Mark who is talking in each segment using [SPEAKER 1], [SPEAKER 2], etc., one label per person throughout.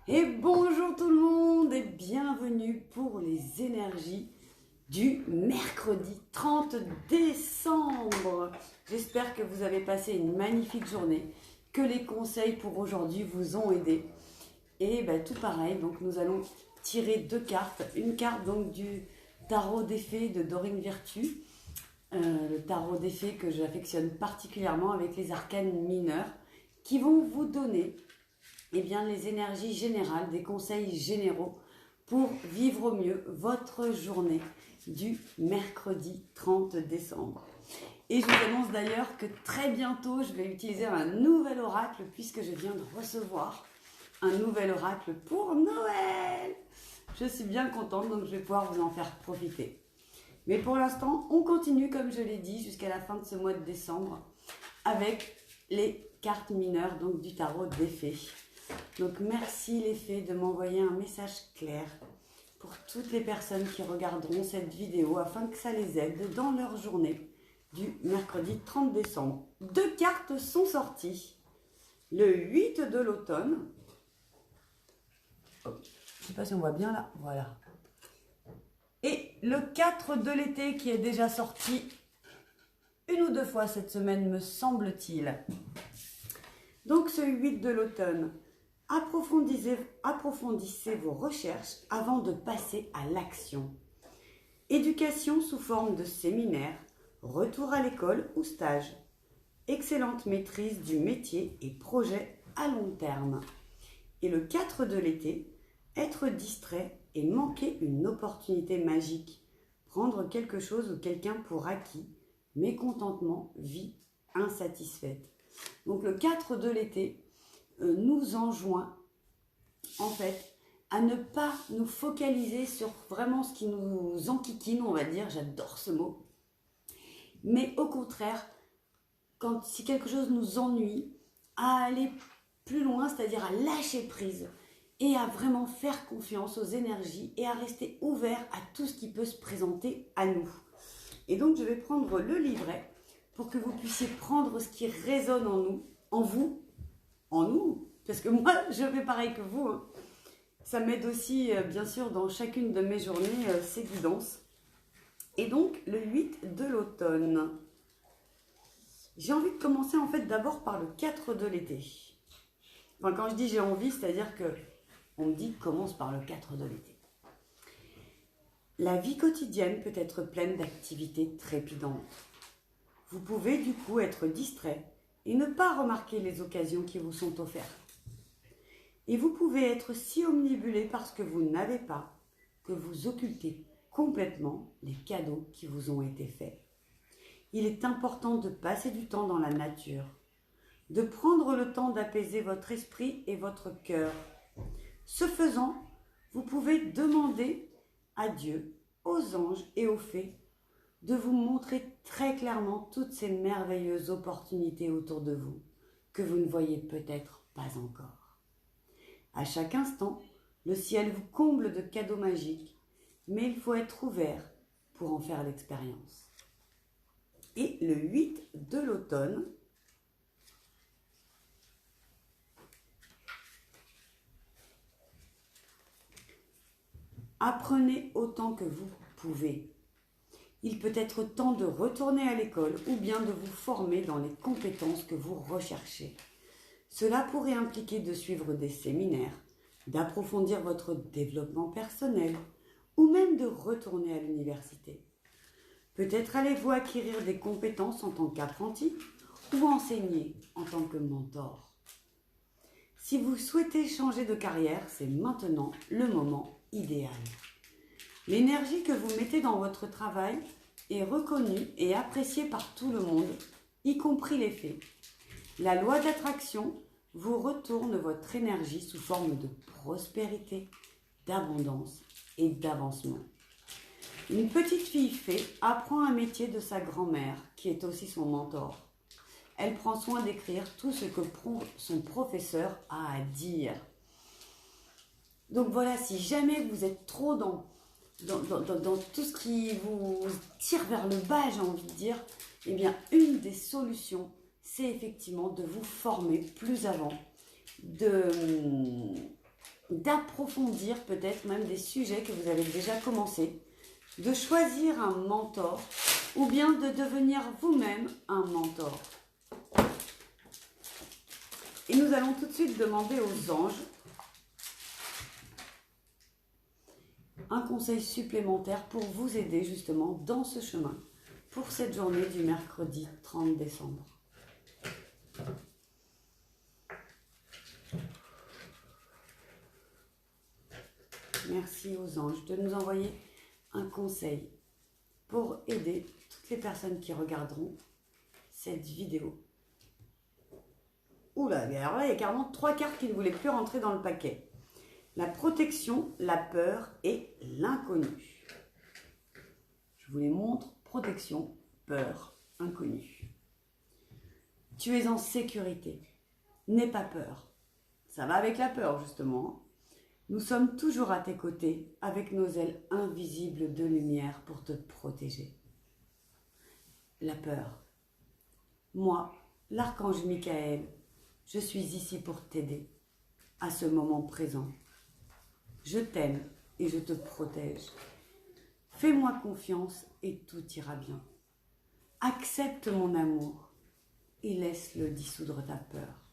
[SPEAKER 1] Et bonjour tout le monde et bienvenue pour les énergies du mercredi 30 décembre. J'espère que vous avez passé une magnifique journée, que les conseils pour aujourd'hui vous ont aidé. Et ben, tout pareil, donc nous allons tirer deux cartes. Une carte donc du tarot des fées de Dorine Virtue, le tarot des fées que j'affectionne particulièrement avec les arcanes mineurs, qui vont vous donner bien, les énergies générales, des conseils généraux pour vivre au mieux votre journée du mercredi 30 décembre. Et je vous annonce d'ailleurs que très bientôt, je vais utiliser un nouvel oracle puisque je viens de recevoir un nouvel oracle pour Noël. Je suis bien contente, donc je vais pouvoir vous en faire profiter. Mais pour l'instant, on continue, comme je l'ai dit, jusqu'à la fin de ce mois de décembre avec les cartes mineures donc du tarot des fées. Donc merci les fées de m'envoyer un message clair pour toutes les personnes qui regarderont cette vidéo afin que ça les aide dans leur journée du mercredi 30 décembre. Deux cartes sont sorties. Le 8 de l'automne. Je ne sais pas si on voit bien là. Voilà. Et le 4 de l'été qui est déjà sorti une ou deux fois cette semaine me semble-t-il. Donc ce 8 de l'automne. Approfondissez vos recherches avant de passer à l'action. Éducation sous forme de séminaire, retour à l'école ou stage. Excellente maîtrise du métier et projet à long terme. Et le 4 de l'été, être distrait et manquer une opportunité magique. Prendre quelque chose ou quelqu'un pour acquis. Mécontentement, vie insatisfaite. Donc le 4 de l'été nous enjoint en fait à ne pas nous focaliser sur vraiment ce qui nous enquiquine, on va dire, j'adore ce mot, mais au contraire, si quelque chose nous ennuie, à aller plus loin, c'est-à-dire à lâcher prise et à vraiment faire confiance aux énergies et à rester ouvert à tout ce qui peut se présenter à nous. Et donc je vais prendre le livret pour que vous puissiez prendre ce qui résonne en nous, en nous, parce que moi je fais pareil que vous, hein. Ça m'aide aussi bien sûr dans chacune de mes journées ces guidances. Et donc le 8 de l'automne, j'ai envie de commencer en fait d'abord par le 4 de l'été. Enfin, quand je dis j'ai envie, c'est-à-dire que on me dit commence par le 4 de l'été. La vie quotidienne peut être pleine d'activités trépidantes. Vous pouvez du coup être distrait et ne pas remarquer les occasions qui vous sont offertes. Et vous pouvez être si omnibulé par ce que vous n'avez pas que vous occultez complètement les cadeaux qui vous ont été faits. Il est important de passer du temps dans la nature, de prendre le temps d'apaiser votre esprit et votre cœur. Ce faisant, vous pouvez demander à Dieu, aux anges et aux fées de vous montrer très clairement toutes ces merveilleuses opportunités autour de vous que vous ne voyez peut-être pas encore. À chaque instant, le ciel vous comble de cadeaux magiques, mais il faut être ouvert pour en faire l'expérience. Et le 8 de l'automne, apprenez autant que vous pouvez. Il peut être temps de retourner à l'école ou bien de vous former dans les compétences que vous recherchez. Cela pourrait impliquer de suivre des séminaires, d'approfondir votre développement personnel ou même de retourner à l'université. Peut-être allez-vous acquérir des compétences en tant qu'apprenti ou enseigner en tant que mentor. Si vous souhaitez changer de carrière, c'est maintenant le moment idéal. L'énergie que vous mettez dans votre travail est reconnue et appréciée par tout le monde, y compris les fées. La loi d'attraction vous retourne votre énergie sous forme de prospérité, d'abondance et d'avancement. Une petite fille fée apprend un métier de sa grand-mère, qui est aussi son mentor. Elle prend soin d'écrire tout ce que son professeur a à dire. Donc voilà, si jamais vous êtes trop dans tout ce qui vous tire vers le bas, j'ai envie de dire, eh bien, une des solutions, c'est effectivement de vous former plus avant, d'approfondir peut-être même des sujets que vous avez déjà commencé, de choisir un mentor ou bien de devenir vous-même un mentor. Et nous allons tout de suite demander aux anges un conseil supplémentaire pour vous aider justement dans ce chemin pour cette journée du mercredi 30 décembre. Merci aux anges de nous envoyer un conseil pour aider toutes les personnes qui regarderont cette vidéo. Oula, alors là, il y a carrément 3 cartes qui ne voulaient plus rentrer dans le paquet. La protection, la peur et l'inconnu. Je vous les montre. Protection, peur, inconnu. Tu es en sécurité. N'aie pas peur. Ça va avec la peur, justement. Nous sommes toujours à tes côtés, avec nos ailes invisibles de lumière pour te protéger. La peur. Moi, l'archange Michael, je suis ici pour t'aider à ce moment présent. Je t'aime et je te protège. Fais-moi confiance et tout ira bien. Accepte mon amour et laisse-le dissoudre ta peur.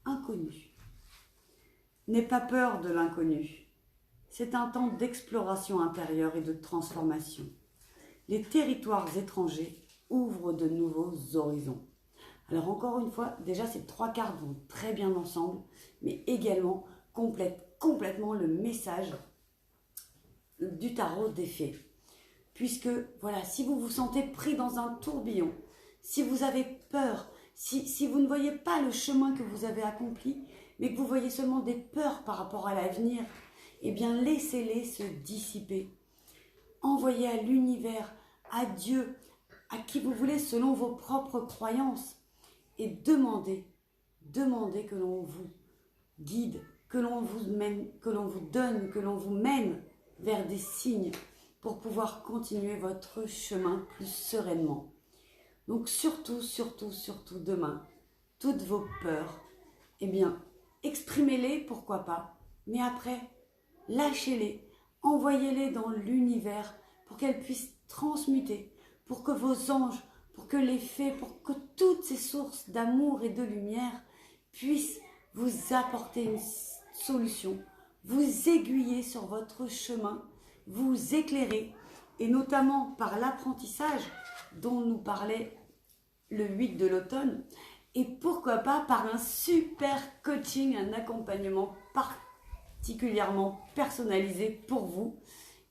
[SPEAKER 1] Inconnu. N'aie pas peur de l'inconnu. C'est un temps d'exploration intérieure et de transformation. Les territoires étrangers ouvrent de nouveaux horizons. Alors encore une fois, déjà ces 3 cartes vont très bien ensemble, mais également complètent complètement le message du tarot des fées. Puisque, voilà, si vous vous sentez pris dans un tourbillon, si vous avez peur, si vous ne voyez pas le chemin que vous avez accompli, mais que vous voyez seulement des peurs par rapport à l'avenir, eh bien laissez-les se dissiper. Envoyez à l'univers, à Dieu, à qui vous voulez selon vos propres croyances, et demandez que l'on vous guide, que l'on vous mène, que l'on vous donne, que l'on vous mène vers des signes pour pouvoir continuer votre chemin plus sereinement. Donc surtout demain, toutes vos peurs, eh bien, exprimez-les, pourquoi pas, mais après, lâchez-les, envoyez-les dans l'univers pour qu'elles puissent transmuter, pour que vos anges, pour que les fées, pour que toutes ces sources d'amour et de lumière puissent vous apporter une solution, vous aiguiller sur votre chemin, vous éclairer, et notamment par l'apprentissage dont nous parlait le 8 de l'automne, et pourquoi pas par un super coaching, un accompagnement particulièrement personnalisé pour vous,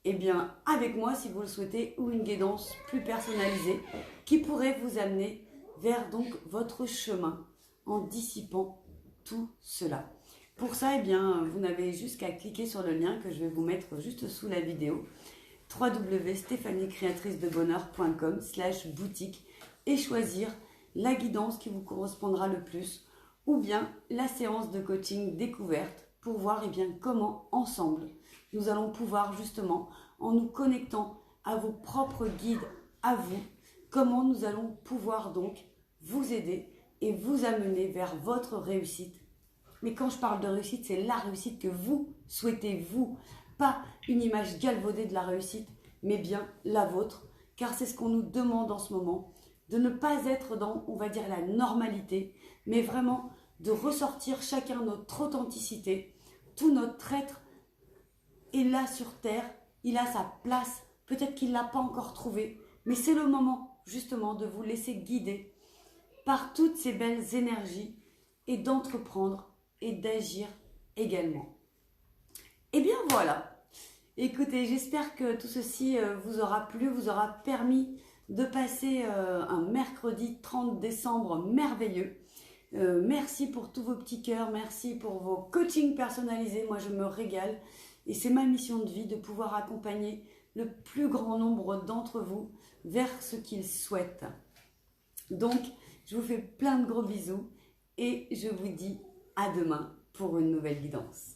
[SPEAKER 1] et bien avec moi si vous le souhaitez, ou une guidance plus personnalisée qui pourrait vous amener vers donc votre chemin en dissipant tout cela. Pour ça, eh bien, vous n'avez juste qu'à cliquer sur le lien que je vais vous mettre juste sous la vidéo, www.stephaniecreatricedebonheur.com/boutique, et choisir la guidance qui vous correspondra le plus, ou bien la séance de coaching découverte pour voir eh bien, comment ensemble nous allons pouvoir justement, en nous connectant à vos propres guides, à vous, comment nous allons pouvoir donc vous aider et vous amener vers votre réussite. Mais quand je parle de réussite, c'est la réussite que vous souhaitez, vous, pas une image galvaudée de la réussite, mais bien la vôtre, car c'est ce qu'on nous demande en ce moment, de ne pas être dans, on va dire, la normalité, mais vraiment de ressortir chacun notre authenticité, tout notre être est là sur terre, il a sa place, peut-être qu'il ne l'a pas encore trouvée, mais c'est le moment justement de vous laisser guider par toutes ces belles énergies et d'entreprendre et d'agir également. Et bien voilà, écoutez, j'espère que tout ceci vous aura plu, vous aura permis de passer un mercredi 30 décembre merveilleux. Merci pour tous vos petits cœurs, merci pour vos coachings personnalisés, moi je me régale et c'est ma mission de vie de pouvoir accompagner le plus grand nombre d'entre vous vers ce qu'ils souhaitent. Donc, je vous fais plein de gros bisous et je vous dis à demain pour une nouvelle guidance.